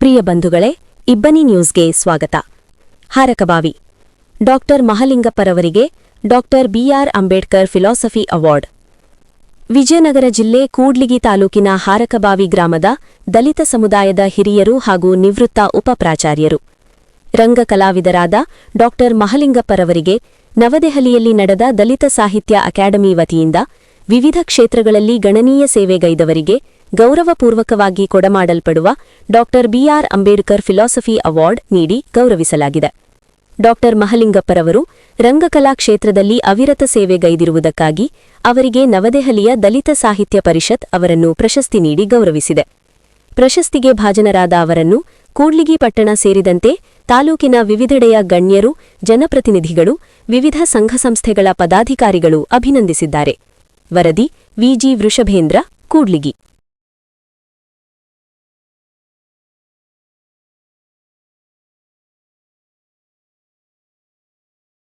ಪ್ರಿಯ ಬಂಧುಗಳೇ, ಇಬ್ಬನಿ ನ್ಯೂಸ್ಗೆ ಸ್ವಾಗತ. ಹಾರಕಬಾವಿ ಡಾಕ್ಟರ್ ಮಹಲಿಂಗಪ್ಪರವರಿಗೆ doctor BR Ambedkar philosophy award. Vijayanagara ಜಿಲ್ಲೆ ಕೂಡ್ಲಿಗಿ ತಾಲೂಕಿನ ಹಾರಕಬಾವಿ ಗ್ರಾಮದ ದಲಿತ ಸಮುದಾಯದ ಹಿರಿಯರು ಹಾಗೂ ನಿವೃತ್ತ ಉಪಪ್ರಾಚಾರ್ಯರು, ರಂಗ ಕಲಾವಿದರಾದ ಡಾಕ್ಟರ್ ಮಹಲಿಂಗಪ್ಪರವರಿಗೆ ನವದೆಹಲಿಯಲ್ಲಿ ನಡೆದ ದಲಿತ ಸಾಹಿತ್ಯ ಅಕಾಡೆಮಿ ವತಿಯಿಂದ ವಿವಿಧ ಕ್ಷೇತ್ರಗಳಲ್ಲಿ ಗಣನೀಯ ಸೇವೆಗೈದವರಿಗೆ ಗೌರವಪೂರ್ವಕವಾಗಿ ಕೊಡಮಾಡಲ್ಪಡುವ doctor BR Ambedkar philosophy award ನೀಡಿ ಗೌರವಿಸಲಾಗಿದೆ. ಡಾಕ್ಟರ್ ಮಹಲಿಂಗಪ್ಪರವರು ರಂಗಕಲಾ ಕ್ಷೇತ್ರದಲ್ಲಿ ಅವಿರತ ಸೇವೆಗೈದಿರುವುದಕ್ಕಾಗಿ ಅವರಿಗೆ ನವದೆಹಲಿಯ ದಲಿತ ಸಾಹಿತ್ಯ ಪರಿಷತ್ ಅವರನ್ನು ಪ್ರಶಸ್ತಿ ನೀಡಿ ಗೌರವಿಸಿದೆ. ಪ್ರಶಸ್ತಿಗೆ ಭಾಜನರಾದ ಅವರನ್ನು ಕೂಡ್ಲಿಗಿ ಪಟ್ಟಣ ಸೇರಿದಂತೆ ತಾಲೂಕಿನ ವಿವಿಧೆಡೆಯ ಗಣ್ಯರು, ಜನಪ್ರತಿನಿಧಿಗಳು, ವಿವಿಧ ಸಂಘಸಂಸ್ಥೆಗಳ ಪದಾಧಿಕಾರಿಗಳು ಅಭಿನಂದಿಸಿದ್ದಾರೆ. ವರದಿ ವಿಜಿ ವೃಷಭೇಂದ್ರ, ಕೂಡ್ಲಿಗಿ.